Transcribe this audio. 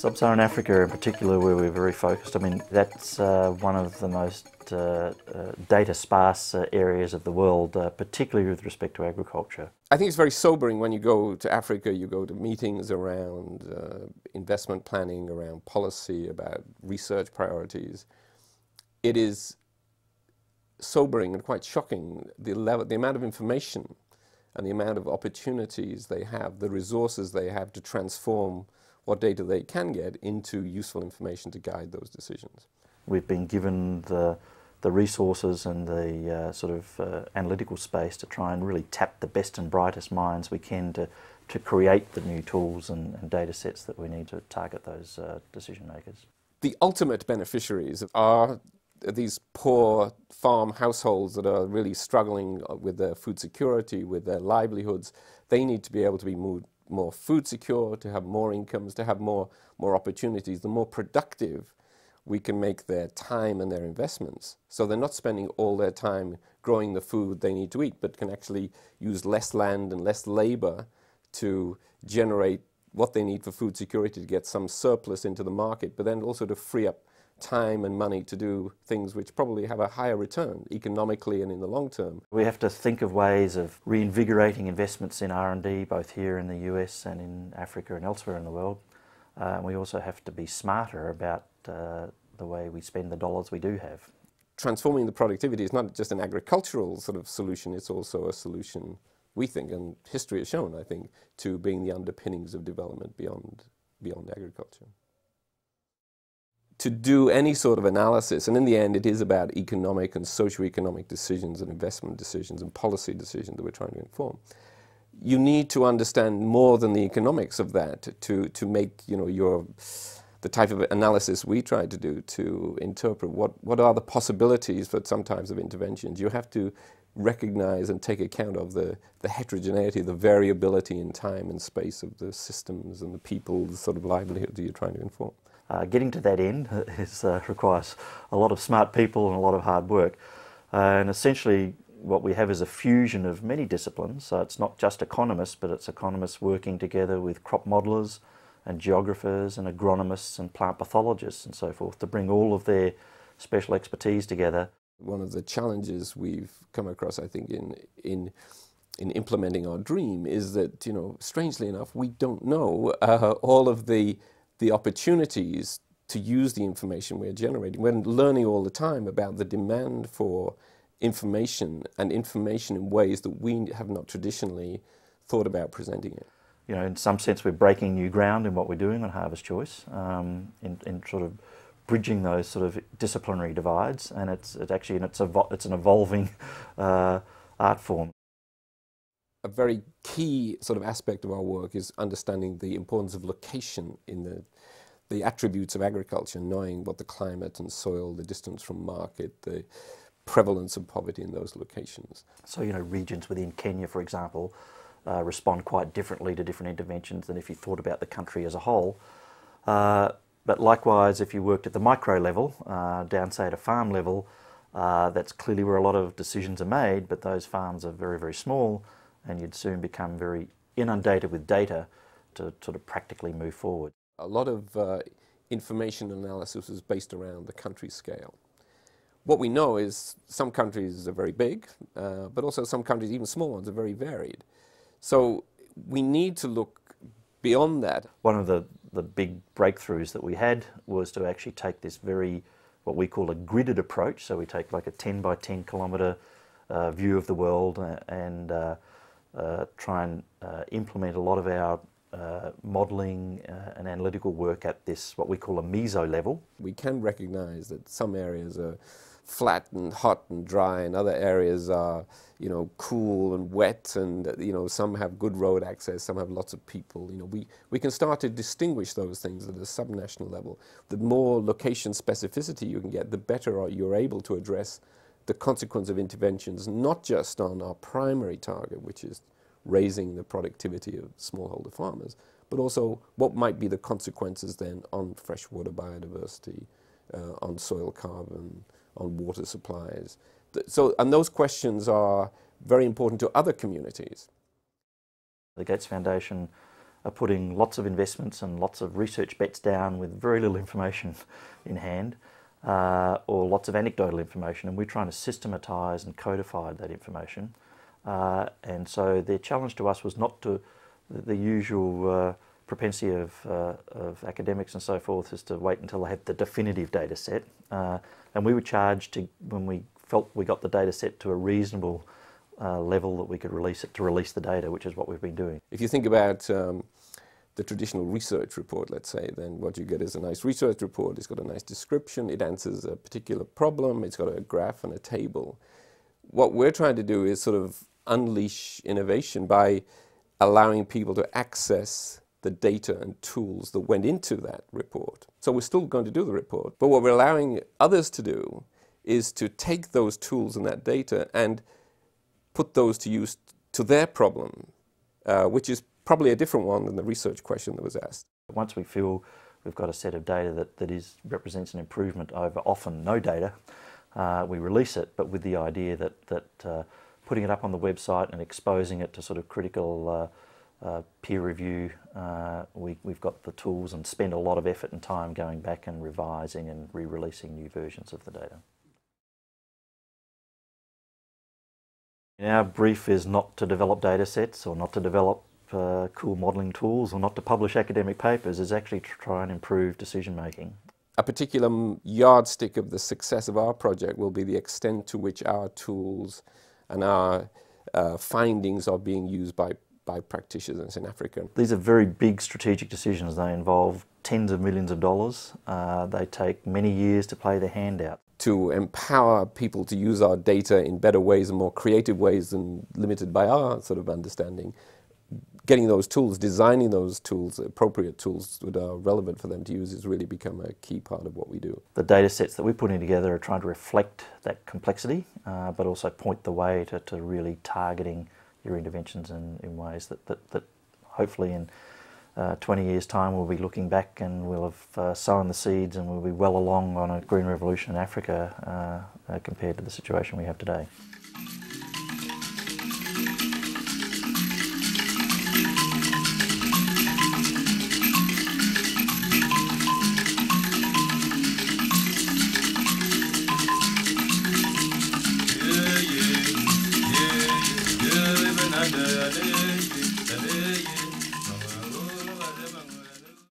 Sub-Saharan Africa in particular, where we're very focused, I mean, that's one of the most data sparse areas of the world, particularly with respect to agriculture. I think it's very sobering when you go to Africa, you go to meetings around investment planning, around policy, about research priorities. It is sobering and quite shocking, the amount of information and the amount of opportunities they have, the resources they have to transform what data they can get into useful information to guide those decisions. We've been given the resources and the sort of analytical space to try and really tap the best and brightest minds we can to create the new tools and data sets that we need to target those decision makers. The ultimate beneficiaries are these poor farm households that are really struggling with their food security, with their livelihoods. They need to be able to be more food secure, to have more incomes, to have more opportunities. The more productive we can make their time and their investments, so they're not spending all their time growing the food they need to eat, but can actually use less land and less labor to generate what they need for food security, to get some surplus into the market, but then also to free up time and money to do things which probably have a higher return economically and in the long term. We have to think of ways of reinvigorating investments in R&D, both here in the US and in Africa and elsewhere in the world. We also have to be smarter about the way we spend the dollars we do have. Transforming the productivity is not just an agricultural sort of solution, it's also a solution, we think, and history has shown, I think, to being the underpinnings of development beyond agriculture. To do any sort of analysis, and in the end it is about economic and socio-economic decisions and investment decisions and policy decisions that we're trying to inform. You need to understand more than the economics of that to make, you know, the type of analysis we try to do, to interpret what are the possibilities for some types of interventions. You have to recognize and take account of the heterogeneity, the variability in time and space of the systems and the people, the sort of livelihood that you're trying to inform. Getting to that end requires a lot of smart people and a lot of hard work. And essentially what we have is a fusion of many disciplines. So it's not just economists, but it's economists working together with crop modelers and geographers and agronomists and plant pathologists and so forth to bring all of their special expertise together. One of the challenges we've come across, I think, in implementing our dream is that, you know, strangely enough, we don't know all of the opportunities to use the information we're generating. We're learning all the time about the demand for information and information in ways that we have not traditionally thought about presenting it. You know, in some sense we're breaking new ground in what we're doing on HarvestChoice, in sort of bridging those sort of disciplinary divides, and it's an evolving art form. A very key sort of aspect of our work is understanding the importance of location in the attributes of agriculture, knowing what the climate and soil, the distance from market, the prevalence of poverty in those locations. So, you know, regions within Kenya, for example, respond quite differently to different interventions than if you thought about the country as a whole. But likewise, if you worked at the micro level, down say at a farm level, that's clearly where a lot of decisions are made, but those farms are very, very small, and you'd soon become very inundated with data to sort of practically move forward. A lot of information analysis is based around the country scale. What we know is some countries are very big, but also some countries, even small ones, are very varied. So we need to look beyond that. One of the big breakthroughs that we had was to actually take this what we call a gridded approach. So we take like a 10 by 10 kilometre view of the world and try and implement a lot of our modelling and analytical work at this, what we call a meso level. We can recognise that some areas are flat and hot and dry, and other areas are, you know, cool and wet, and, you know, some have good road access, some have lots of people. You know, we can start to distinguish those things at a subnational level. The more location specificity you can get, the better you're able to address the consequence of interventions, not just on our primary target, which is raising the productivity of smallholder farmers, but also what might be the consequences then on freshwater biodiversity, on soil carbon, on water supplies. And those questions are very important to other communities. The Gates Foundation are putting lots of investments and lots of research bets down with very little information in hand, or lots of anecdotal information, and we're trying to systematise and codify that information. And so their challenge to us was not to the usual propensity of academics and so forth is to wait until they have the definitive data set. And we were charged to, when we felt we got the data set to a reasonable level that we could release it, to release the data, which is what we've been doing. If you think about the traditional research report, let's say, then what you get is a nice research report. It's got a nice description, it answers a particular problem, it's got a graph and a table. What we're trying to do is sort of unleash innovation by allowing people to access the data and tools that went into that report. So we're still going to do the report, but what we're allowing others to do is to take those tools and that data and put those to use to their problem, which is probably a different one than the research question that was asked. Once we feel we've got a set of data that represents an improvement over often no data, we release it, but with the idea that putting it up on the website and exposing it to sort of critical peer review, we've got the tools and spend a lot of effort and time going back and revising and re-releasing new versions of the data. Our brief is not to develop data sets or not to develop cool modelling tools or not to publish academic papers, is actually to try and improve decision making. A particular yardstick of the success of our project will be the extent to which our tools and our findings are being used by practitioners in Africa. These are very big strategic decisions. They involve tens of millions of dollars. They take many years to play their hand out. To empower people to use our data in better ways and more creative ways than limited by our sort of understanding. Getting those tools, designing those tools, appropriate tools that are relevant for them to use, has really become a key part of what we do. The data sets that we're putting together are trying to reflect that complexity, but also point the way to really targeting your interventions in ways that hopefully in 20 years' time we'll be looking back and we'll have sown the seeds and we'll be well along on a green revolution in Africa compared to the situation we have today.